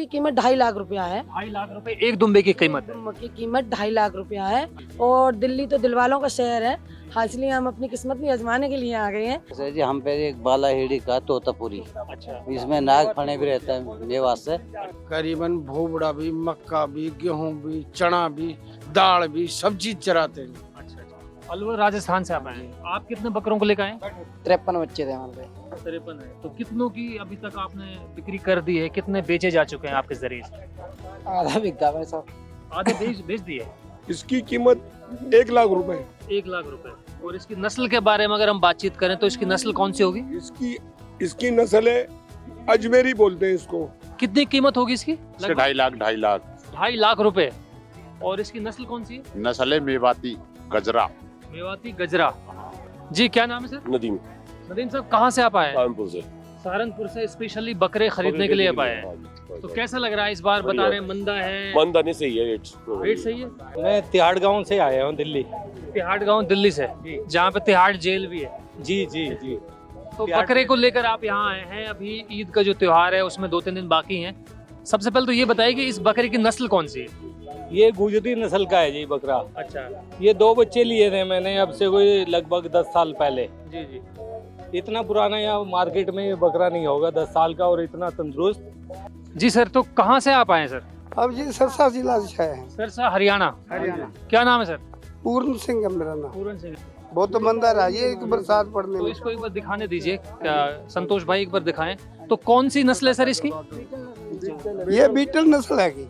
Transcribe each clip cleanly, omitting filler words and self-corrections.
इसकी कीमत 2.5 लाख रुपया है। 2.5 लाख रुपए एक दुम्बे की कीमत है। दुम्बे की कीमत 2.5 लाख रुपया है। और दिल्ली तो दिलवालों का शहर है, हाँ, इसलिए हम अपनी किस्मत भी आजमाने के लिए आ गए हैं। सर जी हम पे एक बालाहेड़ी का तोतापुरी, अच्छा, इसमें नाग फणे भी रहता है मेवा से। करीबन भोबड़ा भी, मक्का भी, गेहूं भी, चना भी, दाल भी, सब चीज चराते हैं। अच्छा। अलवर राजस्थान से आप आए हैं। आप कितने बकरों को लेकर आए? 53 बच्चे थे हमारे। 53 है। तो कितनों की अभी तक आपने बिक्री कर दी है? कितने बेचे जा चुके हैं आपके जरिए से? आधा बिकता है सब। आधे बेच दिए। इसकी कीमत 1 लाख रुपए। 1 लाख रुपए। और इसकी नस्ल के बारे में अगर हम बातचीत करें तो इसकी नस्ल कौन सी होगी? इसकी नस्ल है अजमेरी बोलते हैं इसको। कितनी कीमत होगी इसकी? 2.5 लाख 2.5 लाख रुपए। और इसकी नस्ल कौन सी है? नस्ल है मेवाती गजरा। मेवाती गजरा। जी क्या नाम है सर? नदीम नदीम साहब कहाँ से आप आए हैं? कानपुर से। सहारनपुर से स्पेशली बकरे खरीदने के लिए आप आए हैं। तो कैसा लग रहा है इस बार? बता रहे हैं मंदा है, मंदा नहीं सही है रेट सही है। मैं तिहाड़ गांव से आया हूँ दिल्ली। तिहाड़ गांव दिल्ली से, जहाँ पे तिहाड़ जेल भी है। जी जी जी। तो बकरे को लेकर आप यहाँ आए हैं। अभी ईद का जो त्योहार है उसमें 2-3 दिन बाकी हैं। सबसे पहले तो ये बताइए कि इस बकरे की नस्ल कौन सी है? ये गुजरी नस्ल का है जी बकरा। अच्छा। ये 2 बच्चे लिए थे मैंने अब से कोई लगभग 10 साल पहले। जी जी। इतना पुराना यहाँ मार्केट में ये बकरा नहीं होगा 10 साल का, और इतना तंदुरुस्त। जी सर, तो कहाँ से आप आए हैं सर? अब जी सरसा जिला से है। सरसा हरियाणा। हरियाणा। क्या नाम है सर? पूर्ण सिंह है मेरा नाम। पूरन सिंह। बहुत मंदा रहा ये एक बरसात पड़ने तो में। इसको एक बार दिखाने दीजिए। क्या संतोष भाई एक बार दिखाएं। तो कौन सी नस्ल है सर इसकी? ये बीटल नस्ल है की।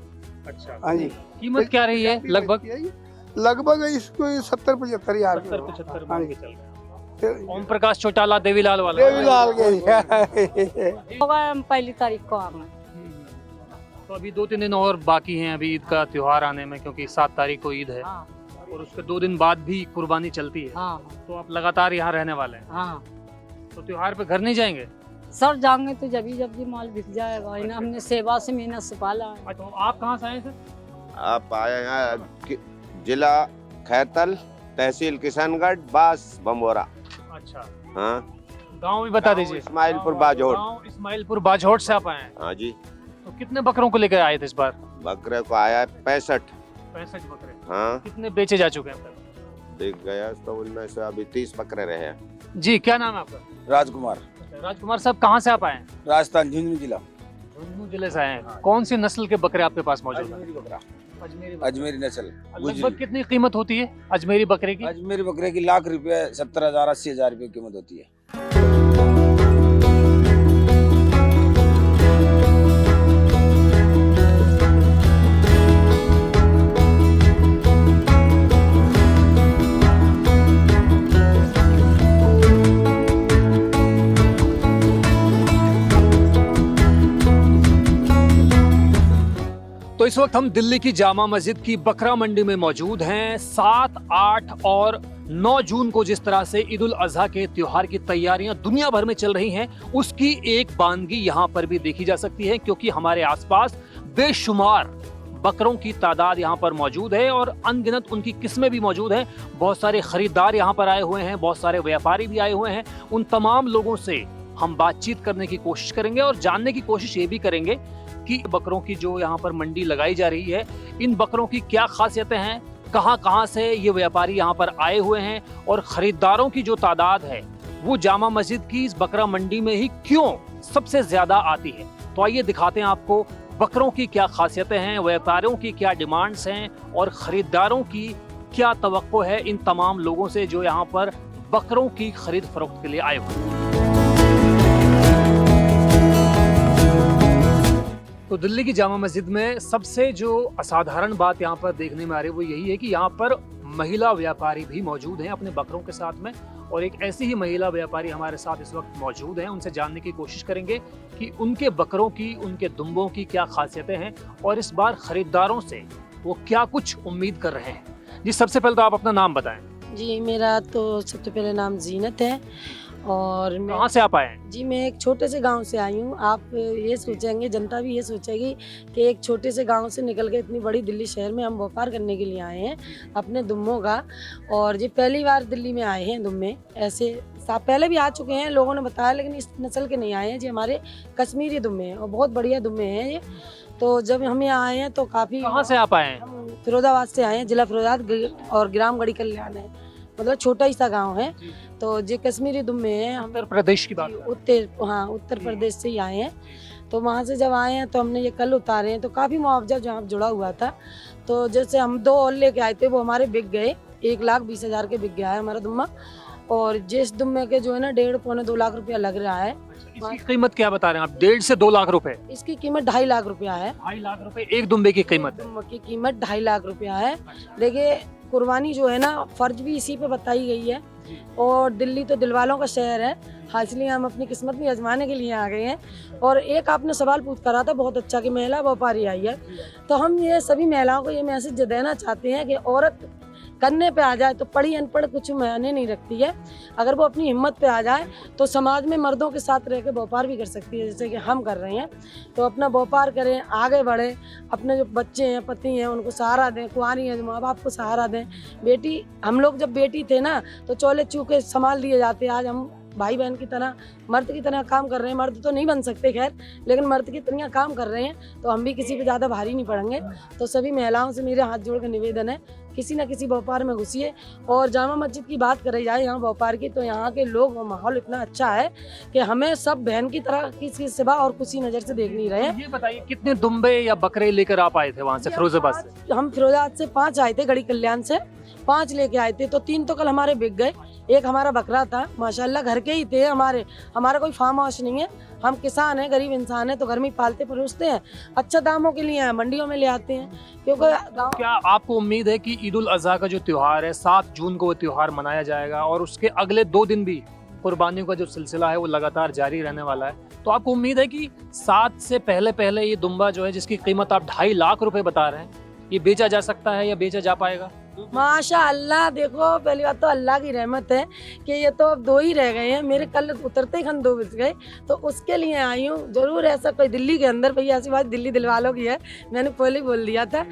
अच्छा। हाँ जी। कीमत क्या रही है लगभग? लगभग इसको 70-75 हजार। 70-75 हाँ मान जी। के चल रहे हैं। ओम प्रकाश चौटाला देवीलाल वाला। देवीलाल के होगा हम 1 तारीख को आना। तो अभी 2-3 दिन और बाकी हैं अभी ईद का त्योहार आने में, क्योंकि 7 तारीख को ईद है। हाँ। और उसके 2 दिन बाद भी कुर्बानी चलती है। हाँ तो आप लगातार यहाँ रहने वाले हैं। हाँ तो त्योहार पे घर नहीं जाएंगे? सर, जाएंगे तो जब भी माल बिक जाएगा। इन्हें हमने सेवा से मेहनत से पाला है। तो आप कहाँ से आए सर? आप आए हैं जिला खैतल, तहसील किशनगढ़, बास बमोरा। अच्छा। हाँ, गाँव भी बता दीजिए। इस्माइलपुर बाजोड़। गाँव इस्माइलपुर बाजोड़ से आप आए हैं। हाँ जी। तो कितने बकरों को लेकर आए थे इस बार? बकरे को आया है 65। 65 बकरे। हाँ, कितने बेचे जा चुके हैं अब तक? देख गया तो उनमें से अभी 30 बकरे रहे हैं। जी क्या नाम है आपका? राजकुमार, राजकुमार साहब कहाँ से आप आए हैं? राजस्थान झुंझुनू जिला। झुंझुनू जिले से आए हैं। कौन सी नस्ल के बकरे आपके पास मौजूद हैं? अजमेरी बकरा। अजमेरी अजमेरी नस्ल। लगभग कितनी कीमत होती है अजमेरी बकरे की? अजमेरी बकरे की लाख रुपए, 70,000-80,000 रुपए कीमत होती है। तो इस वक्त हम दिल्ली की जामा मस्जिद की बकरा मंडी में मौजूद हैं। 7, 8 और 9 जून को जिस तरह से ईद उल अजहा के त्योहार की तैयारियां दुनिया भर में चल रही हैं, उसकी एक बानगी यहाँ पर भी देखी जा सकती है, क्योंकि हमारे आसपास बेशुमार बकरों की तादाद यहाँ पर मौजूद है और अनगिनत उनकी किस्में भी मौजूद हैं। बहुत सारे खरीदार यहाँ पर आए हुए हैं, बहुत सारे व्यापारी भी आए हुए हैं। उन तमाम लोगों से हम बातचीत करने की कोशिश करेंगे और जानने की कोशिश ये भी करेंगे कि बकरों की जो यहाँ पर मंडी लगाई जा रही है, इन बकरों की क्या खासियतें हैं, कहाँ से ये व्यापारी यहाँ पर आए हुए हैं, और खरीदारों की जो तादाद है वो जामा मस्जिद की इस बकरा मंडी में ही क्यों सबसे ज्यादा आती है। तो आइए दिखाते हैं आपको बकरों की क्या खासियतें हैं, व्यापारियों की क्या डिमांड्स हैं और खरीदारों की क्या तवक्को है इन तमाम लोगों से जो यहाँ पर बकरों की खरीद फरोख्त के लिए आए हुए हैं। तो दिल्ली की जामा मस्जिद में सबसे जो असाधारण बात यहाँ पर देखने में आ रही है वो यही है कि यहाँ पर महिला व्यापारी भी मौजूद हैं अपने बकरों के साथ में, और एक ऐसी ही महिला व्यापारी हमारे साथ इस वक्त मौजूद हैं। उनसे जानने की कोशिश करेंगे कि उनके बकरों की, उनके दुम्बों की क्या खासियतें हैं और इस बार खरीदारों से वो क्या कुछ उम्मीद कर रहे हैं। जी सबसे पहले तो आप अपना नाम बताएं। जी, मेरा तो सबसे पहले नाम जीनत है और कहाँ से आप आए हैं? जी मैं एक छोटे से गांव से आई हूँ। आप ये सोचेंगे, जनता भी ये सोचेगी कि एक छोटे से गांव से निकल के इतनी बड़ी दिल्ली शहर में हम व्यापार करने के लिए आए हैं अपने दुम्बों का। और ये पहली बार दिल्ली में आए हैं दुम्बे। ऐसे पहले भी आ चुके हैं, लोगों ने बताया, लेकिन इस नस्ल के नहीं आए हैं। जी हमारे कश्मीरी दुम्बे हैं और बहुत बढ़िया दुम्बे हैं ये। तो जब हम यहाँ आए हैं तो काफ़ी, कहाँ से आप आए हैं? हम फिरोजाबाद से आए हैं, जिला फिरोजाबाद और ग्राम गढ़ी कल्याण है, मतलब छोटा ही सा गांव है। तो ये कश्मीरी दुम्बे हैं, हम उत्तर प्रदेश की बात उत्तर प्रदेश से ही आए हैं। तो वहाँ से जब आए हैं तो हमने ये कल उतारे हैं, तो काफ़ी मुआवजा जहाँ जुड़ा हुआ था। तो जैसे हम 2 और लेके आए थे, वो हमारे बिक गए, 1,20,000 के बिक गया है हमारा दुम्बा। और जिस दुम्बे के जो है ना 1.5-2 लाख रुपया लग रहा है। इसकी कीमत क्या बता रहे हैं आप? 1.5 से 2 लाख रुपए? इसकी कीमत 2.5 लाख रुपया है। 2.5 लाख रुपए एक दुम्बे की कीमत है। दुम्बे की कीमत 2.5 लाख रुपया है। देखिए कुर्बानी जो है ना, फर्ज भी इसी पे बताई गई है। और दिल्ली तो दिलवालों का शहर है, हाँ, इसलिए हम अपनी किस्मत भी आजमाने के लिए आ गए हैं। और एक आपने सवाल पूछ करा था बहुत अच्छा कि महिला व्यापारी आई है, तो हम ये सभी महिलाओं को ये मैसेज देना चाहते हैं कि औरत करने पे आ जाए तो पढ़ी अनपढ़ कुछ मायने नहीं रखती है। अगर वो अपनी हिम्मत पे आ जाए तो समाज में मर्दों के साथ रह के व्यापार भी कर सकती है, जैसे कि हम कर रहे हैं। तो अपना व्यापार करें, आगे बढ़े, अपने जो बच्चे हैं, पति हैं, उनको सहारा दें, कुंवारी हैं, माँ बाप को सहारा दें। बेटी, हम लोग जब बेटी थे ना तो चौले चूके संभाल दिए जाते, आज हम भाई बहन की तरह, मर्द की तरह काम कर रहे हैं। मर्द तो नहीं बन सकते खैर, लेकिन मर्द की तरह काम कर रहे हैं, तो हम भी किसी पे ज़्यादा भारी नहीं पड़ेंगे। तो सभी महिलाओं से मेरे हाथ जोड़ कर निवेदन है, किसी न किसी व्यापार में घुसिए। और जामा मस्जिद की बात करी जाए यहाँ व्यापार की, तो यहाँ के लोग और माहौल इतना अच्छा है कि हमें सब बहन की तरह किसी सिवा और किसी नज़र से देख नहीं रहे हैं। ये बताइए कितने दुम्बे या बकरे लेकर आप आए थे वहाँ से, फिरोजाबाद से? हम फिरोजाबाद से 5 आए थे, गढ़ी कल्याण से 5 लेके आए थे। तो 3 तो कल हमारे बिक गए। एक हमारा बकरा था, माशाल्लाह घर के ही थे, हमारा कोई फार्म हाउस नहीं है, हम किसान हैं, गरीब इंसान हैं, तो घर में ही पालते परोसते हैं। अच्छा दामों के लिए मंडियों में ले आते हैं, क्योंकि क्या आपको उम्मीद है कि ईद उल अजहा का जो त्योहार है 7 जून को वो त्योहार मनाया जाएगा और उसके अगले 2 दिन भी कुर्बानियों का जो सिलसिला है वो लगातार जारी रहने वाला है? तो आपको उम्मीद है कि 7 से पहले ये दुम्बा जो है, जिसकी कीमत आप 2.5 लाख रुपए बता रहे हैं, ये बेचा जा सकता है या बेचा जा पाएगा? माशाअल्लाह, देखो पहली बात तो अल्लाह की रहमत है कि ये तो अब 2 ही रह गए हैं। मेरे कल उतरते ही खन 2 बज गए, तो उसके लिए आई हूँ। जरूर ऐसा कोई दिल्ली के अंदर, भैया ऐसी बात दिल्ली दिलवालों की है, मैंने पहले ही बोल दिया था,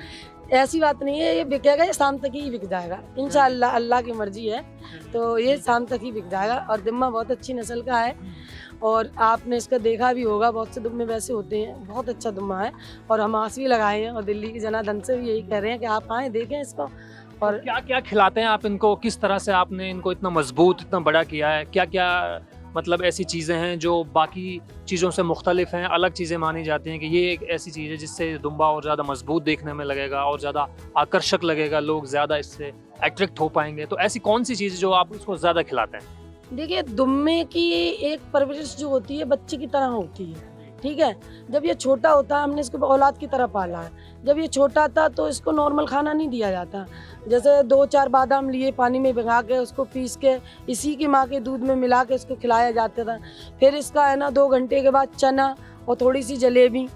ऐसी बात नहीं है। ये बिकेगा, ये शाम तक ही बिक जाएगा इंशाअल्लाह, अल्लाह की मर्जी है। तो ये शाम तक ही बिक जाएगा। और दिम्मा बहुत अच्छी नस्ल का है, और आपने इसका देखा भी होगा, बहुत से दुम्बे वैसे होते हैं, बहुत अच्छा दुम्बा है। और हम आस भी लगाए हैं, और दिल्ली की जनार्दन से भी यही कह रहे हैं कि आप आएँ, देखें इसको। और क्या क्या खिलाते हैं आप इनको? किस तरह से आपने इनको इतना मजबूत, इतना बड़ा किया है? क्या क्या मतलब ऐसी चीज़ें हैं जो बाकी चीज़ों से मुख्तलिफ हैं, अलग चीज़ें मानी जाती हैं कि ये एक ऐसी चीज़ है जिससे दुम्बा और ज़्यादा मजबूत देखने में लगेगा और ज़्यादा आकर्षक लगेगा, लोग ज़्यादा इससे अट्रैक्ट हो पाएंगे? तो ऐसी कौन सी चीज़ जो आप उसको ज़्यादा खिलाते हैं? देखिए, दुम्बे की एक परवरिश जो होती है बच्चे की तरह होती है, ठीक है। जब ये छोटा होता है, हमने इसको औलाद की तरह पाला है। जब ये छोटा था तो इसको नॉर्मल खाना नहीं दिया जाता, जैसे 2-4 बादाम लिए, पानी में भिगा के उसको पीस के इसी की माँ के दूध में मिला के इसको खिलाया जाता था। फिर इसका है ना 2 घंटे के बाद चना और थोड़ी सी जलेबी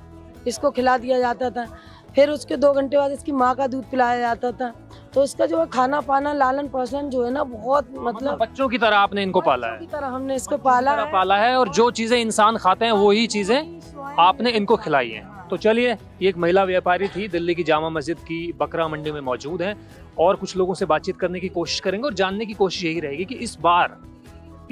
इसको खिला दिया जाता था। फिर उसके 2 घंटे बाद इसकी माँ का दूध पिलाया जाता था। तो इसका जो है खाना पाना, लालन पालन जो है ना, बहुत मतलब बच्चों की तरह आपने इनको पाला है? की तरह हमने इसको पाला है। और जो चीज़ें इंसान खाते हैं वही चीज़ें आपने इनको खिलाई हैं। तो चलिए, ये एक महिला व्यापारी थी, दिल्ली की जामा मस्जिद की बकरा मंडी में मौजूद हैं, और कुछ लोगों से बातचीत करने की कोशिश करेंगे और जानने की कोशिश यही रहेगी कि इस बार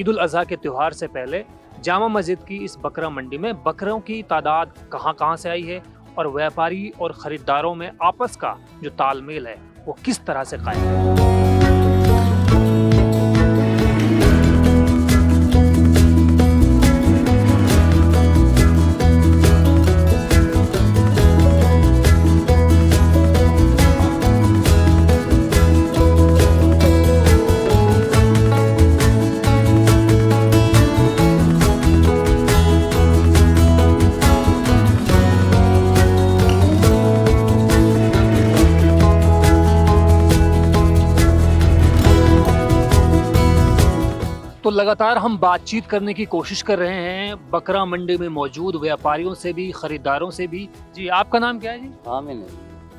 ईद उल अजहा के त्यौहार से पहले जामा मस्जिद की इस बकरा मंडी में बकरों की तादाद कहाँ से आई है और व्यापारी और ख़रीदारों में आपस का जो तालमेल है वो किस तरह से कायम है। तो लगातार हम बातचीत करने की कोशिश कर रहे हैं बकरा मंडी में मौजूद व्यापारियों से भी, खरीदारों से भी। जी, आपका नाम क्या है जी? आमीन।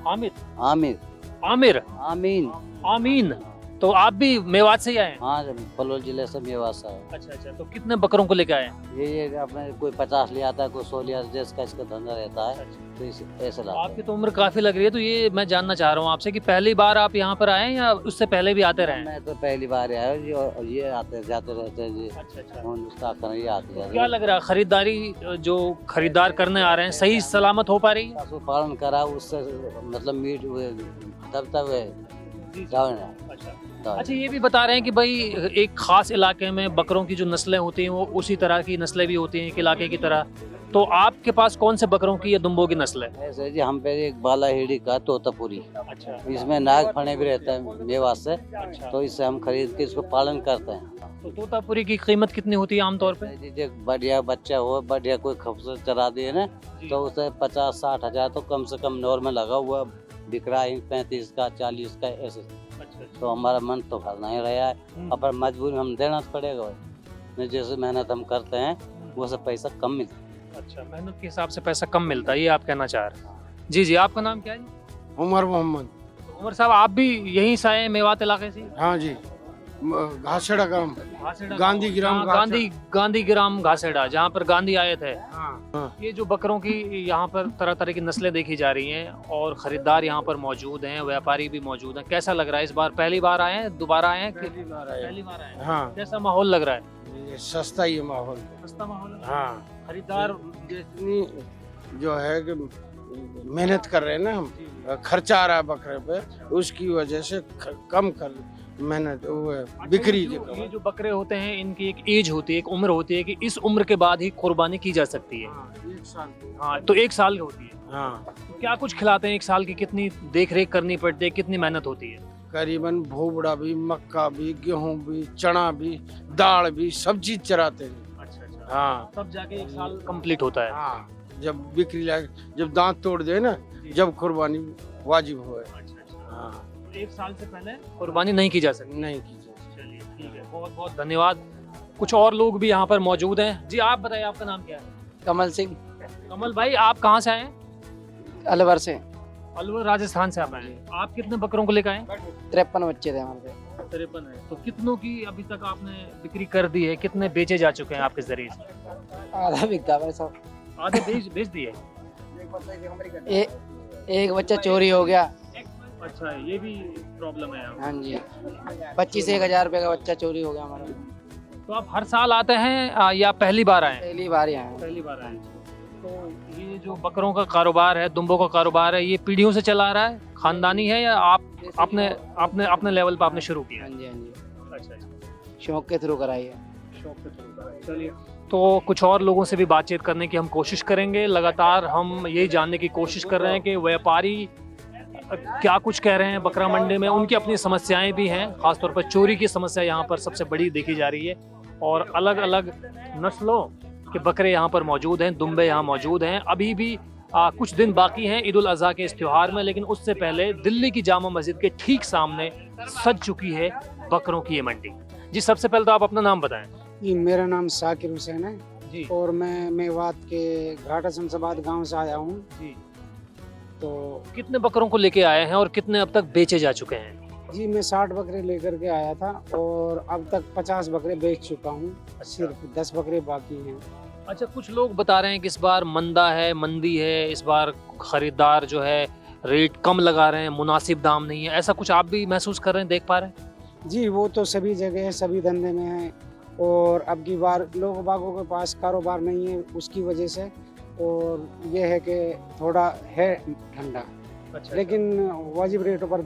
आमिर? आमिर। आमिर? आमीन। आमीन। तो आप भी मेवात से ही आए हैं? हाँ पलवल जिले से मेवात से है। अच्छा अच्छा, तो कितने बकरों को लेके आए हैं? ये अपने कोई 50 ले आता है, कोई 100 ले आता है, जिसका इसका धंधा रहता है तो ऐसे लाते आपकी तो उम्र काफी लग रही है, तो ये मैं जानना चाह रहा हूँ आपसे कि पहली बार आप यहाँ पर आए हैं या उससे पहले भी आते रहे हैं। हैं? मैं तो पहली बार आया हूँ जी, और ये आते जाते रहते हैं जी। अच्छा अच्छा, हिंदुस्तान ये आते जाते क्या लग रहा है खरीदारी जो खरीदार करने आ रहे हैं सही सलामत हो पा रही है? पशु पालन करा उससे मतलब मीट तब अच्छा, ये भी बता रहे हैं कि भाई एक खास इलाके में बकरों की जो नस्लें होती हैं वो उसी तरह की नस्लें भी होती हैं एक इलाके की तरह, तो आपके पास कौन से बकरों की या दुम्बों की नस्ल है? ऐसे जी हम पे एक बाला हेड़ी का तोतापुरी, अच्छा इसमें नाग फने भी रहता है मेवात से, अच्छा, तो इससे हम खरीद के इसको पालन करते हैं। तो तोतापुरी की कीमत कितनी होती है आमतौर पे? जी बढ़िया बच्चा हो, बढ़िया कोई खूबसूरत चरा दिए ना तो उसे 50-60 हजार तो कम से कम नॉर्मल लगा हुआ बिक रहा है, 35 का 40 का ऐसे। तो हमारा मन तो भर नहीं रहा है, अब मजबूरी हम देना तो पड़ेगा भाई, जैसे मेहनत हम करते हैं वो सब पैसा कम मिलता है। अच्छा, मेहनत के हिसाब से पैसा कम मिलता है, ये आप कहना चाह रहे हैं? जी जी, आपका नाम क्या है? उमर मोहम्मद। तो उमर साहब, आप भी यहीं से आए हैं मेवात इलाके से? हाँ जी, घासेड़ा गांव, गांधी ग्राम गांधी ग्राम घासेड़ा, जहाँ पर गांधी आए थे। हाँ। ये जो बकरों की यहाँ पर तरह तरह की नस्लें देखी जा रही हैं और खरीदार यहाँ पर मौजूद हैं, व्यापारी भी मौजूद हैं, कैसा लग रहा है? इस बार पहली बार आए हैं, दोबारा आए हैं? पहली बार आए। पहली बार आए हैं। हाँ, कैसा माहौल लग रहा है? ये सस्ता ही है माहौल। सस्ता माहौल है? हाँ, खरीदार जितनी जो है कि मेहनत कर रहे हैं ना हम, खर्चा आ रहा है बकरे पे, उसकी वजह से कम कर मेहनत वो है बिक्री के ये जो बकरे होते हैं इनकी एक एज होती है, एक उम्र होती है कि इस उम्र के बाद ही कुर्बानी की जा सकती है। एक साल। हाँ, तो 1 साल की होती है। हाँ, तो क्या कुछ खिलाते हैं 1 साल की? कितनी देख रेख करनी पड़ती है, कितनी मेहनत होती है? करीबन भोबड़ा भी, मक्का भी, गेहूं भी, चना भी, दाल भी, सब चीज चराते हैं। अच्छा अच्छा, हाँ तब जाके 1 साल कंप्लीट होता है। हाँ, जब बिक्री लायक, जब दांत तोड़ दे ना, जब कुर्बानी वाजिब हो। अच्छा अच्छा, हाँ, 1 साल से पहले कुर्बानी नहीं की जा सकती। नहीं की जाती। चलिए ठीक है, बहुत बहुत धन्यवाद। कुछ और लोग भी यहाँ पर मौजूद हैं। जी, आप बताइए, आपका नाम क्या है? कमल सिंह कमल भाई, आप कहाँ से आए हैं? अलवर से। अलवर राजस्थान से आप आए हैं। आप कितने बकरों को लेकर आए? 53 बच्चे थे हमारे। 53 है। तो कितनों की अभी तक आपने बिक्री कर दी है? कितने बेचे जा चुके हैं आपके जरिए से? आधा बिका भाई सब। आधे बेच दिए। एक बच्चा चोरी हो गया। अच्छा, ये भी प्रॉब्लम है यहाँ। हाँ जी, 25-1 रुपए का बच्चा चोरी हो गया हमारा। तो आप हर साल आते हैं या पहली बार आए? पहली बार ही आए। पहली बार आए। तो ये जो बकरों का कारोबार है, दुम्बों का कारोबार है, ये पीढ़ियों से चला आ रहा है, खानदानी है या आप अपने लेवल पर आपने शुरू किया? हाँ जी, हाँ जी, अच्छा अच्छा, शौक के थ्रू कराई है। शौक से शुरू करा। चलिए, तो कुछ और लोगों से भी बातचीत करने की हम कोशिश करेंगे। लगातार हम यही जानने की कोशिश कर रहे हैं कि व्यापारी क्या कुछ कह रहे हैं बकरा मंडी में। उनकी अपनी समस्याएं भी हैं, खासतौर पर चोरी की समस्या यहाँ पर सबसे बड़ी देखी जा रही है और अलग अलग नस्लों के बकरे यहाँ पर मौजूद हैं, दुम्बे यहाँ मौजूद हैं। अभी भी कुछ दिन बाकी हैं ईद उल अज़हा के इस त्यौहार में, लेकिन उससे पहले दिल्ली की जामा मस्जिद के ठीक सामने सज चुकी है बकरों की ये मंडी। जी, सबसे पहले तो आप अपना नाम बताएं। जी, मेरा नाम साकिर हुसैन है जी और मैं मेवात के घाटा शमशाबाद गांव से आया हूँ। जी, तो कितने बकरों को लेके आए हैं और कितने अब तक बेचे जा चुके हैं? जी, मैं 60 बकरे लेकर के आया था और अब तक 50 बकरे बेच चुका हूँ, सिर्फ 10 बकरे बाकी हैं। अच्छा, कुछ लोग बता रहे हैं कि इस बार मंदी है, इस बार खरीदार जो है रेट कम लगा रहे हैं, मुनासिब दाम नहीं है, ऐसा कुछ आप भी महसूस कर रहे हैं, देख पा रहे हैं? जी, वो तो सभी जगह है, सभी धंधे में है और अब की बार लोग बागों के पास कारोबार नहीं है उसकी वजह से, और ये है कि थोड़ा है ठंडा। अच्छा, लेकिन वाजिब रेटों पर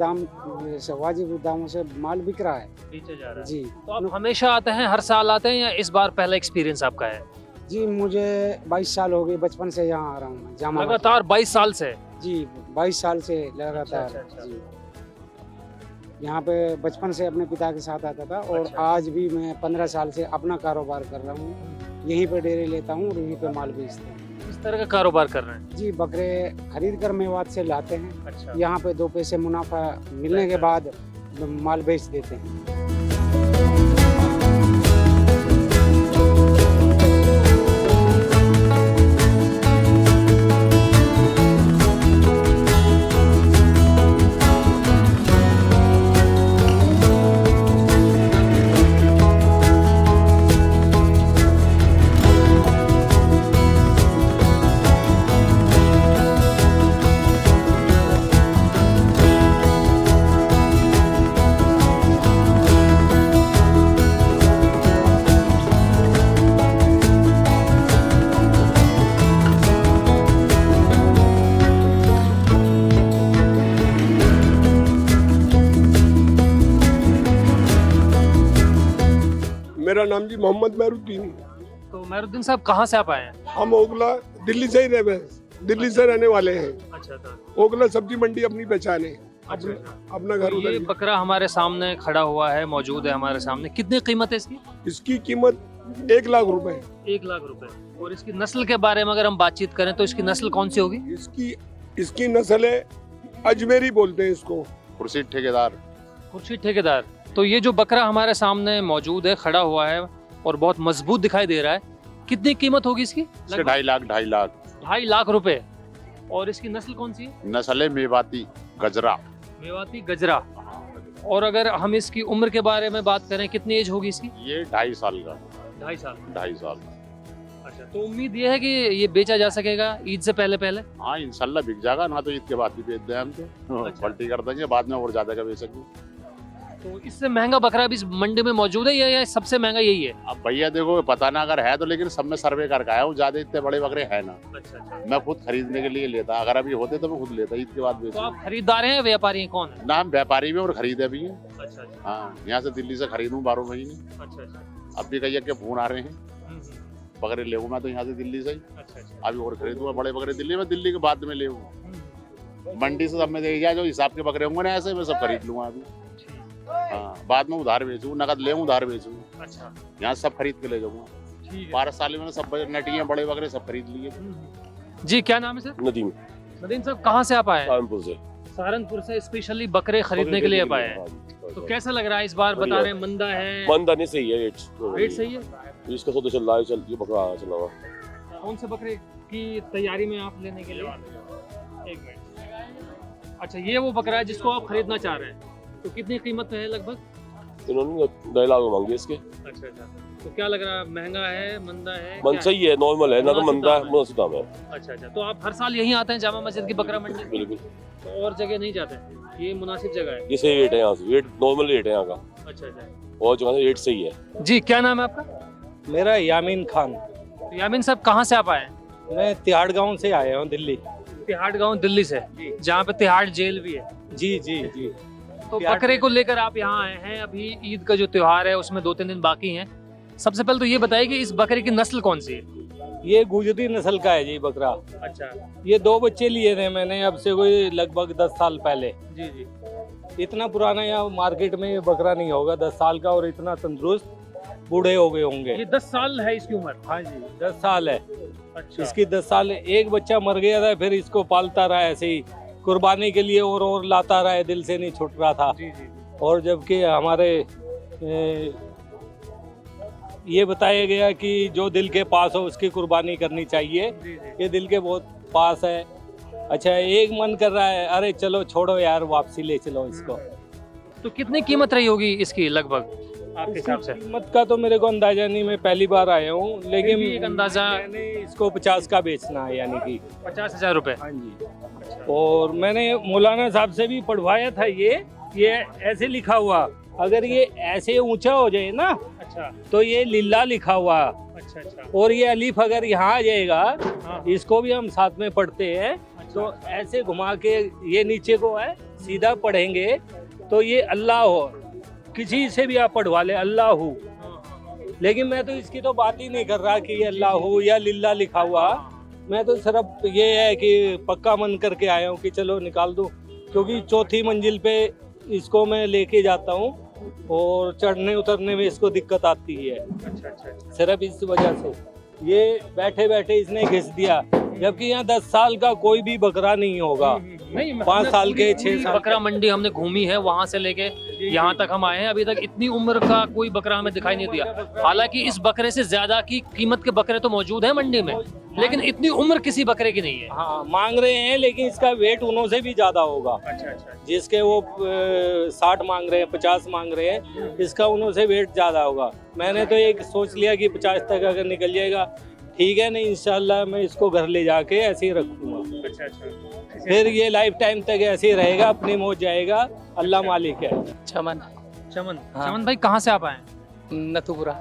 वाजिब दामों से माल बिक रहा है। बेचे जा रहा है। जी, तो आप हमेशा आते हैं, हर साल आते हैं या इस बार पहला एक्सपीरियंस आपका है? जी, मुझे 22 साल हो गए, बचपन से यहाँ आ रहा हूँ मैं जामा मस्जिद। लगातार 22 साल से? जी, 22 साल से लगातार। अच्छा। जी, यहाँ पे बचपन से अपने पिता के साथ आता था और अच्छा। आज भी मैं 15 साल से अपना कारोबार कर रहा हूँ। यहीं पे डेरे लेता हूँ और यहीं पे माल बेचता हूँ। इस तरह का कारोबार कर रहे हैं? जी, बकरे खरीद कर मेवात से लाते हैं, अच्छा, यहाँ पे 2 पैसे मुनाफा मिलने के बाद माल बेच देते हैं। मेरा नाम जी मोहम्मद महरुद्दीन। तो महरुद्दीन साहब कहाँ से आप आए हैं? हम ओगला दिल्ली से ही दिल्ली से रहने वाले हैं। अच्छा ओगला सब्जी मंडी अपनी पहचान है, अपना घर तो उधर ये ही। बकरा हमारे सामने खड़ा हुआ है, मौजूद है हमारे सामने। कितनी कीमत है इसकी? इसकी कीमत 1 लाख रुपए। 1 लाख रुपए। और इसकी नस्ल के बारे में अगर हम बातचीत करें तो इसकी नस्ल कौन सी होगी? इसकी नस्ल है अजमेरी, बोलते हैं इसको। खुर्शीद ठेकेदार। खुर्शीद ठेकेदार। तो ये जो बकरा हमारे सामने मौजूद है, खड़ा हुआ है और बहुत मजबूत दिखाई दे रहा है, कितनी कीमत होगी इसकी? 2.5 लाख 2.5 लाख। 2.5 लाख रुपए। और इसकी नस्ल कौन सी है? नस्ल है मेवाती गजरा। मेवाती गजरा। और अगर हम इसकी उम्र के बारे में बात करें, कितनी एज होगी इसकी? ये 2.5 साल का। 2.5 साल। 2.5 साल। अच्छा, तो उम्मीद ये है कि ये बेचा जा सकेगा ईद से पहले पहले? हाँ इंशाल्लाह बिक जाएगा, ना तो ईद के बाद भी बेच दें हम तो। अच्छा। पलटी कर देंगे बाद में और ज्यादा का बेचेंगे। तो इससे महंगा बकरा भी इस मंडी में मौजूद है या सबसे महंगा यही है? अब भैया देखो पता ना अगर है तो, लेकिन सब में सर्वे करके आया हूँ, ज्यादा इतने बड़े बकरे है ना। अच्छा। मैं खुद खरीदने के लिए लेता, अगर अभी होते तो मैं खुद लेता, ईद के बाद तो बेचता। आप खरीदार हैं, व्यापारी हैं, कौन है? ना हम व्यापारी भी और खरीदे भी हैं। अच्छा। हाँ यहाँ से दिल्ली से खरीदूं 12 महीने। अच्छा। अब भी कई के फोन आ रहे हैं, बकरे ले मैं तो यहाँ से दिल्ली से ही। अच्छा। अभी और खरीदूंगा बड़े बकरे दिल्ली में, दिल्ली के बाद में ले मंडी से सब में दे जाए, जो हिसाब के बकरे होंगे ना ऐसे मैं सब खरीद लूंगा अभी। हाँ बाद में उधार बेचूँ, नकद ले उधार बेचूँ। अच्छा। यहाँ सब खरीद के ले जाऊंगा। ठीक है। 12 साल में सब नटियाँ बड़े बकरे सब खरीद लिए। जी क्या नाम है सर? नदीम। नदीम साहब कहाँ से आप आए हैं? कानपुर से। सहारनपुर से स्पेशली बकरे खरीदने के लिए आप आए हैं। तो कैसा लग रहा है इस बार? बता रहे हैं मंदा है। मंदा नहीं सही है, रेट सही है। इसका सौदा चल रहा है, चल ये बकरा चला हुआ। कौन से बकरे की तैयारी में आप लेने के लिए? एक मिनट। अच्छा ये वो बकरा है जिसको आप खरीदना चाह रहे हैं। तो कितनी कीमत है लगभग? इन्होंने 2.5 लाख मांगे इसके। अच्छा। तो क्या लग रहा है, महंगा है, मंदा है? मन सही है, नॉर्मल है, ना तो मुनासिब मंदा है, दाम है। मुनासिब दाम है। अच्छा। तो आप हर साल यहीं आते हैं जामा मस्जिद की बकरा मंडी? बिल्कुल। तो और जगह नहीं जाते? ये मुनासिब जगह है। ये सही रेट है, यहाँ से रेट नॉर्मल रेट है यहाँ का। अच्छा। और जगह से रेट सही है। जी क्या नाम है आपका? मेरा यामीन खान। तो यामीन साहब कहाँ से आप आए हैं? मैं तिहाड़ गांव से आया हूँ, दिल्ली। तिहाड़ गांव दिल्ली से, जहाँ पे तिहाड़ जेल भी है। जी। तो बकरे को लेकर आप यहाँ आए हैं। अभी ईद का जो त्योहार है उसमें 2-3 दिन बाकी हैं। सबसे पहले तो ये बताइए कि इस बकरे की नस्ल कौन सी है? ये गुजरी नस्ल का है जी बकरा। अच्छा। ये 2 बच्चे लिए थे मैंने, अब से कोई लगभग 10 साल पहले। जी। इतना पुराना यहाँ मार्केट में ये बकरा नहीं होगा 10 साल का, और इतना तंदुरुस्त बूढ़े हो गए होंगे। ये 10 साल है इसकी उम्र? हाँ जी 10 साल है। अच्छा। इसकी 10 साल। एक बच्चा मर गया था, फिर इसको पालता रहा ऐसे ही कुर्बानी के लिए, और लाता रहा है, दिल से नहीं छूट रहा था। जी। और जबकि हमारे ये बताया गया कि जो दिल के पास हो उसकी कुर्बानी करनी चाहिए। ये दिल के बहुत पास है। अच्छा एक मन कर रहा है, अरे चलो छोड़ो यार, वापसी ले चलो इसको। तो कितनी कीमत रही होगी इसकी लगभग आपके हिसाब से? कीमत का तो मेरे को अंदाजा नहीं, मैं पहली बार आया हूँ, लेकिन एक अंदाजा। मैंने इसको 50 का बेचना है, यानी कि 50,000 रुपए। हाँ जी। और मैंने मौलाना साहब से भी पढ़वाया था। ये ऐसे लिखा हुआ, अगर ये ऐसे ऊंचा हो जाए ना, अच्छा। तो ये लिल्ला लिखा हुआ। अच्छा। और ये अलीफ अगर यहाँ आ जाएगा, हाँ। इसको भी हम साथ में पढ़ते हैं, तो ऐसे घुमा के ये नीचे को है, सीधा पढ़ेंगे तो ये अल्लाह हो। किसी से भी आप पढ़वा ले अल्लाह हो, लेकिन मैं तो इसकी तो बात ही नहीं कर रहा कि ये अल्लाह हो या लिल्ला लिखा हुआ। मैं तो सिर्फ ये है कि पक्का मन करके आया हूँ कि चलो निकाल दूँ, क्योंकि 4थी मंजिल पे इसको मैं लेके जाता हूँ और चढ़ने उतरने में इसको दिक्कत आती है। अच्छा। सिर्फ इस वजह से ये बैठे बैठे इसने घिस दिया, जबकि यहाँ 10 साल का कोई भी बकरा नहीं होगा। नहीं, 5 साल के 6 साल बकरा मंडी हमने घूमी है, वहाँ से लेके यहाँ तक हम आए हैं। अभी तक इतनी उम्र का कोई बकरा हमें दिखाई नहीं दिया। हालांकि इस बकरे से ज्यादा की कीमत के बकरे तो मौजूद हैं मंडी में, लेकिन इतनी उम्र किसी बकरे की नहीं है। हाँ मांग रहे हैं, लेकिन इसका वेट उनों से भी ज्यादा होगा। अच्छा। जिसके वो 60 मांग रहे हैं, 50 मांग रहे हैं, इसका उनों से वेट ज्यादा होगा। मैंने तो एक सोच लिया कि 50 तक अगर निकल जाएगा ठीक है, नहीं इंशाल्लाह मैं इसको घर ले जाके ऐसे ही रखूंगा। अच्छा। फिर ये लाइफ टाइम तक ऐसे ही रहेगा, अपनी मौज जाएगा, अल्लाह मालिक है। चमन। हाँ। चमन भाई कहाँ से आप आए? नथुपुरा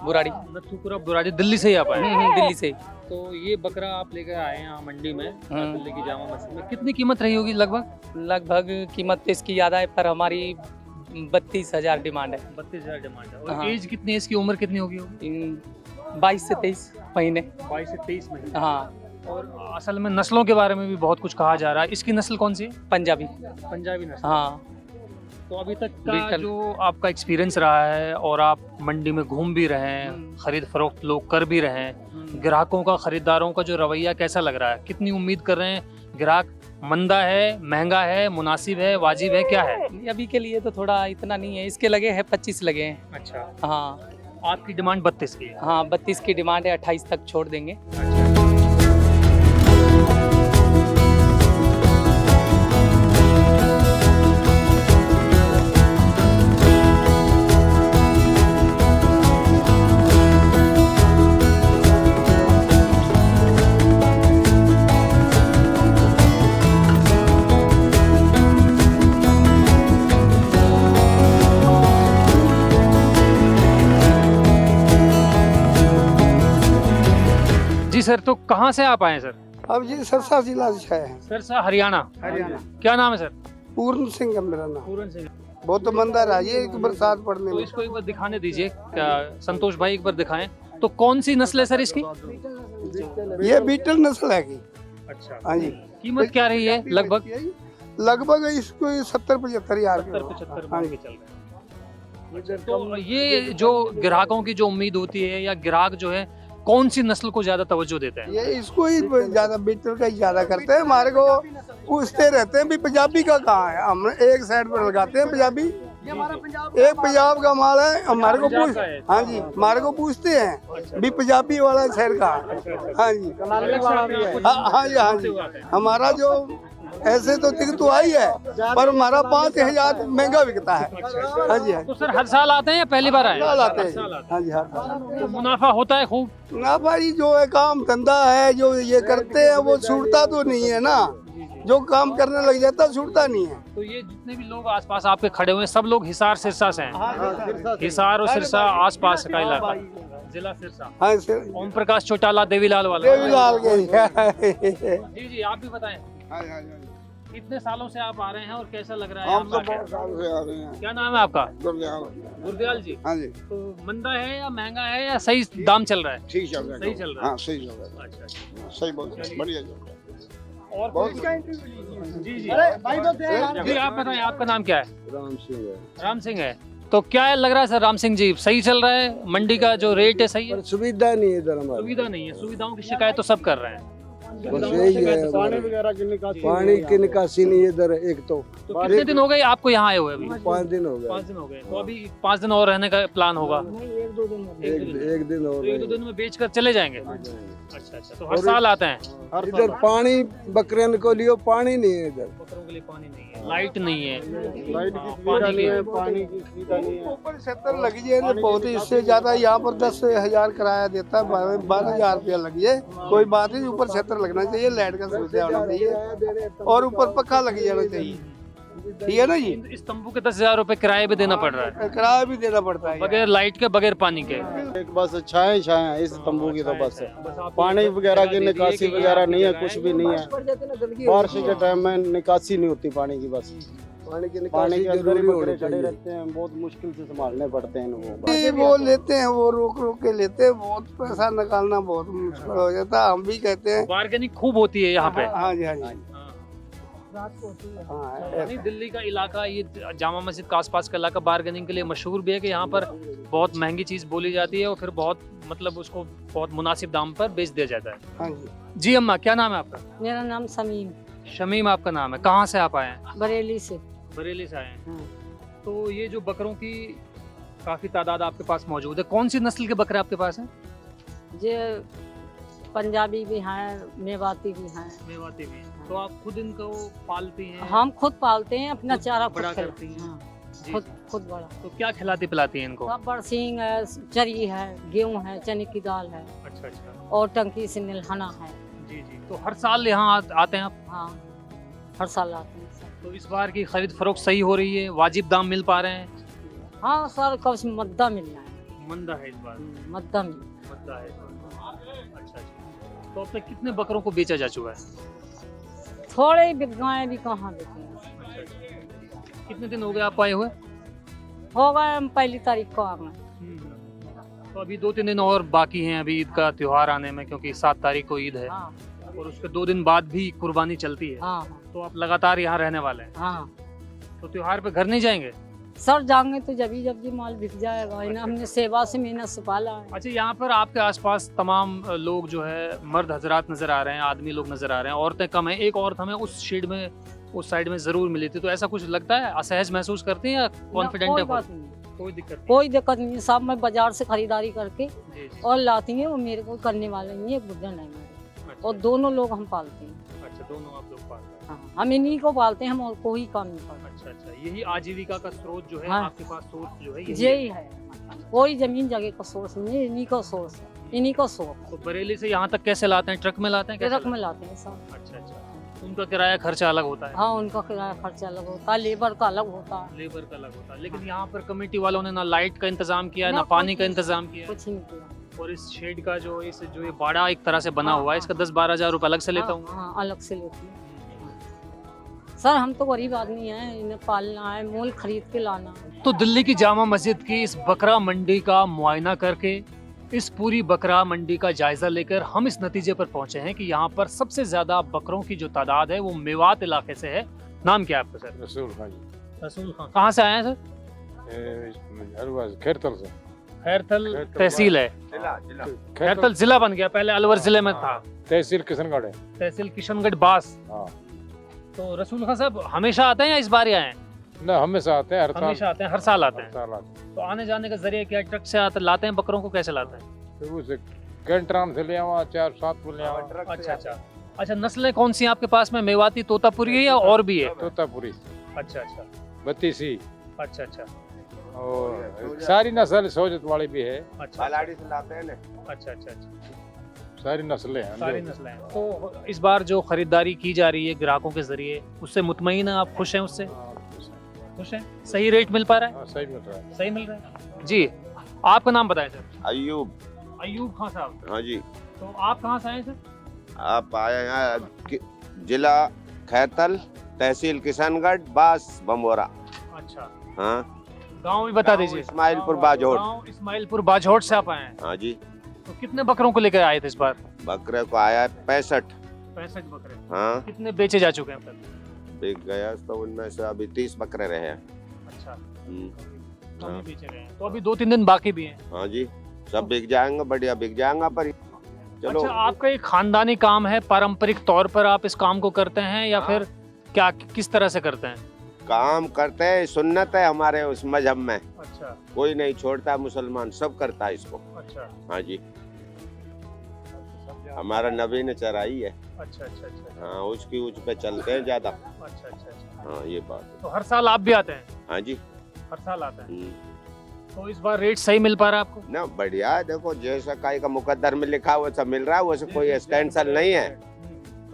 बुराड़ी। नथुपुरा बुराड़ी, दिल्ली से ही आप आए? दिल्ली से। तो ये बकरा आप लेकर आए हैं यहाँ मंडी में, दिल्ली की जामा मस्जिद में। कितनी कीमत रही होगी लगभग? लगभग कीमत तो इसकी ज़्यादा है, पर हमारी 32,000 डिमांड है। 32,000 डिमांड है। और हाँ। एज कितनी है इसकी, उम्र कितनी होगी? 22 से 23 महीने। 22 से 23 महीने। हाँ, और असल में नस्लों के बारे में भी बहुत कुछ कहा जा रहा है। इसकी नस्ल कौन सी है? पंजाबी। पंजाबी नस्ल। हाँ, तो अभी तक का बीटल। जो आपका एक्सपीरियंस रहा है और आप मंडी में घूम भी रहे हैं, खरीद फरोख्त लोग कर भी रहे हैं, ग्राहकों का, खरीदारों का जो रवैया कैसा लग रहा है? कितनी उम्मीद कर रहे हैं? ग्राहक मंदा है, महंगा है, मुनासिब है, वाजिब है, क्या है? अभी के लिए तो थोड़ा इतना नहीं है, इसके लगे हैं 25 लगे हैं। अच्छा, हाँ आपकी डिमांड 32 की है। हाँ, 32 की डिमांड है, 28 तक छोड़ देंगे। जी सर, तो कहाँ से आप आए हैं सर? अब जी सरसा जिला से है। सरसा, हरियाणा। हरियाणा। क्या नाम है सर? पूर्ण सिंह है मेरा नाम। पूरन सिंह। बहुत मंदा रहा ये बरसात पड़ने तो में। इसको एक बार दिखाने दीजिए, क्या संतोष भाई एक बार दिखाएं। तो कौन सी नस्ल है सर इसकी? ये बीटल नस्ल है की। अच्छा, हाँ जी। कीमत क्या रही है लगभग? लगभग इसको 70-75 हजार। 70-75 हाँ मान जी। के चल रहे हैं। तो ये जो ग्राहकों की जो उम्मीद होती है, या ग्राहक जो है कौन सी नस्ल को ज्यादा तवज्जो देते हैं? ये इसको ही ज्यादा बीटल का ही ज्यादा करते हैं। हमारे को पूछते रहते हैं भी पंजाबी का कहाँ है, हम एक साइड पर लगाते हैं पंजाबी। एक पंजाब का माल है, हमारे को पूछ, हाँ जी, हमारे को पूछते हैं भी पंजाबी वाला शहर का। हाँ जी, हाँ जी, हाँ जी। हमारा जो ऐसे तो दिख तो आई है, पर हमारा 5,000 महंगा बिकता है। हाँ जी, हाँ जी। तो सर हर साल आते हैं या पहली बार आए? साल आते हैं। हाँ जी, हर साल। तो मुनाफा होता है खूब? ना भाई, जो है काम धंधा है, जो ये करते हैं वो छूटता तो नहीं है ना। जो काम करने लग जाता छूटता नहीं है। तो ये जितने भी लोग आसपास आपके खड़े हुए हैं, सब लोग हिसार सिरसा से हैं? हिसार और सिरसा आसपास का इलाका, जिला सिरसा। हाँ सर, ओम प्रकाश चौटाला देवीलाल वाला। देवीलाल के। जी जी, आप भी बताएं, कितने सालों से आप आ रहे हैं और कैसा लग रहा है? हम तो आपका बहुत साल से आ रहे हैं। क्या नाम है आपका? गुरदयाल। गुरदयाल जी। हाँ जी, तो मंदा है या महंगा है या सही दाम चल रहा है? ठीक चल रहा है। सही चल रहा है। हाँ, सही चल रहा है। अच्छा अच्छा। सही बोल रहे हैं, बढ़िया चल रहा है। और बहुत जी जी जी, आप बताएं, आपका नाम क्या है? राम सिंह है। राम सिंह है। तो क्या लग रहा है सर राम सिंह जी, सही चल रहा है? मंडी का जो रेट है सही है? सुविधा नहीं है इधर हमारे। सुविधा नहीं है। सुविधाओं की शिकायत तो सब कर रहे हैं। बस यही है, पानी वगैरह की निकासी, पानी की निकासी नहीं है इधर। एक तो कितने दिन हो गए आपको यहाँ आए हुए? अभी 5 दिन हो गए। 5 दिन हो गए। तो अभी 5 दिन और रहने का प्लान होगा? एक दिन तो और 1-2 दिन में बेच कर चले जाएंगे? अच्छा अच्छा। तो हर साल आते हैं? इधर पानी बकरियन को लियो, पानी नहीं है इधर। बकरों के लिए पानी नहीं है, लाइट नहीं है, लाइट हाँ, पानी की पानी की सुविधा नहीं है। ऊपर 70 लगी है बहुत ही, इससे ज्यादा यहाँ पर 10,000 किराया देता है, 12,000 रुपया लगी है। कोई बात नहीं, ऊपर 70 लगना चाहिए, लाइट का सुविधा होना चाहिए और ऊपर पक्का लग जाना चाहिए। ठीक है ना जी? इस तंबू के 10,000 रुपए किराए भी देना पड़ रहा है, किराया भी देना पड़ता है। बगैर लाइट के, बगैर पानी के। एक बस छाए छाए इस तंबू की, तो बस आप पानी वगैरह की दीजिए निकासी कि वगैरह नहीं है, लगाएं। कुछ भी नहीं है। बारिश के टाइम में निकासी नहीं होती पानी की, बस पानी की पानी के अंदर ही जरूरी बकरे होनी खड़े चाहिए। रहते हैं, बहुत मुश्किल से संभालने पड़ते हैं इनको। ये वो लेते हैं, वो रोक रोक के लेते हैं, बहुत पैसा निकालना बहुत मुश्किल हो जाता है। हम भी कहते हैं। बार्गेनिंग खूब होती है यहाँ पे। हाँ जी, हाँ जी। हाँ, हाँ, नहीं, दिल्ली का इलाका, ये जामा मस्जिद का आसपास का इलाका बार्गेनिंग के लिए मशहूर भी है कि यहाँ पर बहुत महंगी चीज बोली जाती है और फिर बहुत, मतलब उसको बहुत मुनासिब दाम पर बेच दिया जाता है। हाँ जी। जी अम्मा, क्या नाम है आपका? मेरा नाम समीम, शमीम आपका नाम है। कहाँ से आप आए हैं? बरेली से। बरेली से आए हैं। हाँ। तो ये जो बकरों की काफी तादाद आपके पास मौजूद है, कौन सी नस्ल के बकरे आपके पास हैं? ये पंजाबी भी हैं, मेवाती भी हैं। मेवाती भी हैं। तो आप खुद इनको पालती हैं? हम खुद पालते हैं, अपना खुद चारा बड़ा खुद करती हैं? हाँ, जी। खुद बड़ा। तो क्या खिलाती पिलाती हैं इनको? सब बरसीन है, चरी है, गेहूं है, चने की दाल है अच्छा अच्छा। और टंकी से निलहना है। जी जी। तो हर साल यहाँ आते हैं आप? हाँ, हर साल आते हैं सब। तो इस बार की खरीद फरोख्त सही हो रही है? वाजिब दाम मिल पा रहे हैं? हाँ सर, कब से मद्दा मिल रहा है। मंदा है इस बार? मद्दा मिल मंदा है इस बार। अच्छा अच्छा। तो अब तक कितने बकरों को बेचा जा चुका है? थोड़े ही बिक गए, भी कहाँ बिके। कितने दिन हो गए आपको आए हुए? होगा, हम 1 तारीख को आ गए। तो अभी 2-3 दिन और बाकी हैं अभी ईद का त्योहार आने में, क्योंकि 7 तारीख को ईद है हाँ और उसके 2 दिन बाद भी कुर्बानी चलती है। हाँ तो आप लगातार यहाँ रहने वाले हैं, हाँ तो त्योहार पे घर नहीं जाएंगे? सर, जाएंगे तो जब जी माल बिक जाएगा, इन्हें हमने सेवा से मेहनत से पाला है। अच्छा, यहाँ पर आपके आसपास तमाम लोग जो है मर्द हजरात नजर आ रहे हैं, आदमी लोग नजर आ रहे हैं, औरतें कम हैं। एक औरत हमें उस शेड में, उस साइड में जरूर मिली थी, तो ऐसा कुछ लगता है, असहज महसूस करती हैं या कॉन्फिडेंट कोई है? बात नहीं, कोई दिक्कत कोई दिक्कत नहीं। सब मैं बाजार से खरीदारी करके नहीं। जी, और लाती हैं, वो मेरे को करने वाले नहीं है, बुढ़ा नहीं मेरे। अच्छा, और दोनों लोग हम पालते हैं। अच्छा, दोनों आप लोग पालते हैं। हाँ, हम इन्हीं को पालते हैं, हम और कोई काम नहीं करते। अच्छा अच्छा, यही आजीविका का स्रोत जो है हाँ। आपके पास, सोर्स जो है यही यही है, कोई जमीन जगह का सोर्स नहीं है, इन्हीं का सोर्स है, इन्हीं का शौक तो बरेली से यहाँ तक कैसे लाते हैं? ट्रक में लाते हैं? है। कैसे ट्रक में लाते हैं सब। लाते हैं? अच्छा अच्छा, उनका किराया खर्चा अलग होता है? हाँ, उनका किराया खर्चा अलग होता है, लेबर का अलग होता है। लेबर का अलग होता है, लेकिन यहाँ पर कमेटी वालों ने ना लाइट का इंतजाम किया है, ना ना पानी कुछ का नहीं। इंतजाम किया है। कुछ नहीं किया। और इस शेड का जो ये बाड़ा एक तरह से बना हाँ, हुआ है, इसका 10-12 हजार रुपए अलग से लेता हाँ, हूँ। हाँ, अलग से लेती है। सर, हम तो गरीब आदमी हैं, इन्हें पालना है, मूल खरीद के लाना है। तो दिल्ली की जामा मस्जिद की इस बकरा मंडी का मुआयना करके, इस पूरी बकरा मंडी का जायजा लेकर हम इस नतीजे पर पहुंचे हैं कि यहाँ पर सबसे ज्यादा बकरों की जो तादाद है वो मेवात इलाके से है। नाम क्या है आपका सर? रसूल खान जी रसूल खान। कहाँ से आए हैं सर? अलवर खैरतल से। खैरथल खैरथल तहसील है, खैरथल जिला बन गया, पहले अलवर जिले में था। तहसील किशनगढ़ है। तहसील किशनगढ़ बास। हाँ। तो रसूल खान साहब हमेशा आते हैं या इस बार ही आए हैं? ना, हमेशा आते हैं, हर साल। हमेशा आते हैं, हर साल आते हर हैं। साल आते हैं। तो आने जाने का जरिए क्या, ट्रक से आते लाते हैं बकरों को? कैसे लाते हैं? फिर उसे कैंट्रान से ले आवा, 4-7 को ले आवा। अच्छा अच्छा अच्छा, नस्लें कौन सी हैं आपके पास में? मेवाती, तोतापुरी है या और भी है? तोतापुरी, अच्छा अच्छा बत्तीसी अच्छा अच्छा और सारी नस्ल सोजत वाली भी है। अच्छा से लाते हैं ना, अच्छा अच्छा अच्छा, सारी नस्लें हैं। सारी नस्लें हैं। तो इस बार जो खरीदारी की जा रही है ग्राहकों के जरिए, उससे मुतमईन हैं आप? खुश हैं उससे? खुश हैं? सही रेट मिल पा रहा है? हाँ, सही मिल रहा है। सही मिल रहा है जी। आपका नाम बताएं सर। अयूब। अयूब खान साहब। हाँ जी। तो आप कहाँ से आए सर? आप आए हैं जिला खैरथल, तहसील किशनगढ़, बास बमोरा। अच्छा, हाँ। गांव भी बता दीजिए। इस्माइलपुर बाजोट। गांव इस्माइलपुर बाजोट से आप आए हैं। हाँ जी। तो कितने बकरों को लेकर आए थे इस बार? बकरे को आया है 65। 65 बकरे। हाँ। कितने बेचे जा चुके हैं अब तक? बिक गया तो उनमें से अभी 30 बकरे रहे हैं। अच्छा, हाँ। कम ही बेचे गए हैं। तो अभी 2-3 दिन बाकी भी हैं। हाँ जी, सब बिक जाएंगे, बढ़िया बिक जाएंगा। पर चलो। अच्छा, आपका एक खानदानी काम है, पारंपरिक तौर पर आप इस काम को करते हैं या फिर क्या, किस तरह से करते हैं? काम करते हैं, सुन्नत है हमारे उस मजहब में। अच्छा कोई नहीं छोड़ता, मुसलमान सब करता है इसको। अच्छा हाँ जी, हमारा नबी ने चराई है। अच्छा अच्छा अच्छा हाँ, उसकी उस पे चलते हैं ज्यादा। अच्छा अच्छा अच्छा। हाँ, ये बात है। तो हर साल आप भी आते हैं? हाँ जी। हर साल आते हैं। हम्म। तो इस बार रेट सही मिल पा रहा है आपको? ना, बढ़िया है। देखो, जैसा काई का मुकद्दर में लिखा हुआ सब मिल रहा है, वैसे कोई टेंशन नहीं है।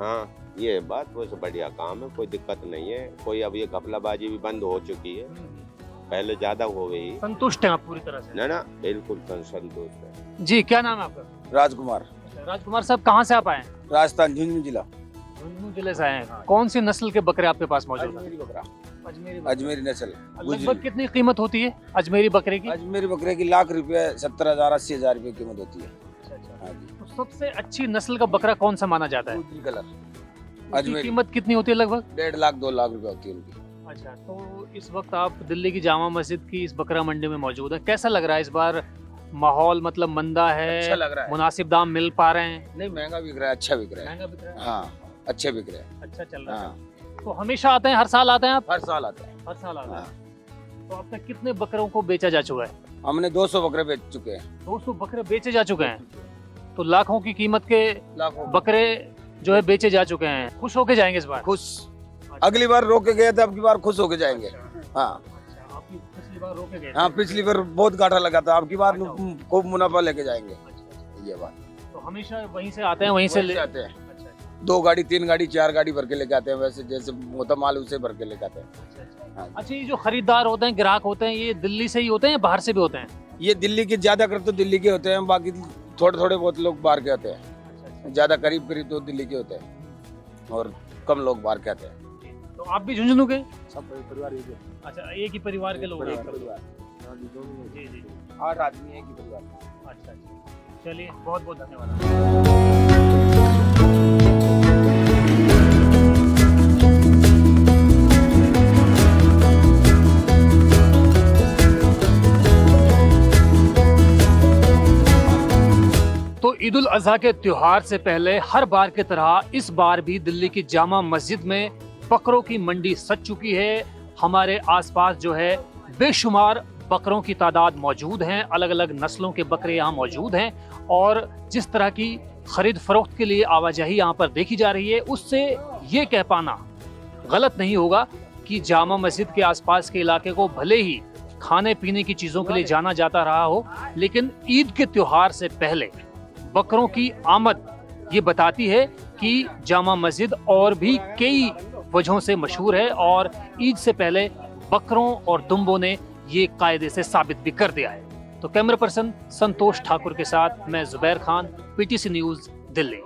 हाँ, ये बात वैसे बढ़िया काम है, कोई दिक्कत नहीं है। कोई अब ये घपलाबाजी भी बंद हो चुकी है, पहले ज्यादा हो गई। संतुष्ट हैं आप पूरी तरह से? ना ना, बिल्कुल संतुष्ट है। जी, क्या नाम है आपका? राजकुमार। राजकुमार साहब, कहाँ से आप आए हैं? राजस्थान, झुंझुनू जिला। झुंझुनू जिले से आए हैं। कौन सी नस्ल के बकरे आपके पास मौजूद हैं? बकरा, अजमेरी। अजमेरी नस्ल। लगभग कितनी कीमत होती है अजमेरी बकरे की? अजमेरी बकरे की लाख रुपए, 70,000 80,000 रुपए कीमत होती है। हाँ जी। तो सबसे अच्छी नस्ल का बकरा कौन सा माना जाता है? उजली कलर। उसकी अजमेरी। कीमत कितनी होती है लगभग? 1.5 लाख 2 लाख रुपए होती है उनकी। अच्छा, तो इस वक्त आप दिल्ली की जामा मस्जिद की इस बकरा मंडी में मौजूद है। कैसा लग रहा है इस बार माहौल? मतलब मंदा है, अच्छा लग रहा है। मुनासिब दाम मिल पा रहे हैं? नहीं, महंगा बिक रहा है, अच्छा बिक रहा है। महंगा बिक रहा है? हाँ, अच्छे बिक रहे हैं। अच्छा चल रहा है। हाँ, तो हमेशा आते हैं, हर साल आते हैं आप? हर साल आता है। हर साल आते हैं। हाँ। तो अब तक कितने बकरों को बेचा जा चुका है? हमने 200 बकरे बेच चुके हैं। 200 बकरे बेचे जा चुके हैं। तो लाखों की कीमत के लाखों बकरे जो है बेचे जा चुके हैं। खुश होके जाएंगे इस बार? खुश। अगली बार रोक के गए थे, अब की बार खुश होके जाएंगे। हाँ अच्छा, आपकी पिछली बार रोके गए थे? हाँ, पिछली बार बहुत घाटा लगा था, अब की बार खूब मुनाफा लेके जाएंगे। अच्छा, ये बात। तो हमेशा वहीं से आते हैं, वहीं से ले आते हैं। अच्छा 2 गाड़ी 3 गाड़ी 4 गाड़ी भर के लेके आते हैं, वैसे जैसे होता माल उसे भर के लेके आते हैं। अच्छा। हाँ। अच्छा, ये जो खरीदार होते हैं, ग्राहक होते हैं, ये दिल्ली से ही होते हैं या बाहर से भी होते हैं? ये दिल्ली के ज्यादा कर तो दिल्ली के होते हैं, बाकी थोड़े थोड़े बहुत लोग बाहर के आते हैं। ज्यादा करीब करीब तो दिल्ली के होते हैं और कम लोग बाहर के आते हैं। तो आप भी झुंझुनू के? सब परिवार ही। अच्छा, एक ही परिवार के लोग हैं। जी जी 8 आदमी है कि परिवार। अच्छा अच्छा, चलिए बहुत बहुत धन्यवाद। तो ईद उल अजहा के त्योहार से पहले हर बार की तरह इस बार भी दिल्ली की जामा मस्जिद में बकरों की मंडी सज चुकी है। हमारे आसपास जो है बेशुमार बकरों की तादाद मौजूद हैं, अलग अलग नस्लों के बकरे यहाँ मौजूद हैं और जिस तरह की खरीद फरोख्त के लिए आवाजाही यहाँ पर देखी जा रही है, उससे ये कह पाना गलत नहीं होगा कि जामा मस्जिद के आसपास के इलाके को भले ही खाने पीने की चीज़ों के लिए जाना जाता रहा हो, लेकिन ईद के त्योहार से पहले बकरों की आमद ये बताती है कि जामा मस्जिद और भी कई वजहों से मशहूर है और ईद से पहले बकरों और दुम्बों ने ये कायदे से साबित भी कर दिया है। तो कैमरा पर्सन संतोष ठाकुर के साथ मैं जुबैर खान, PTC न्यूज़, दिल्ली।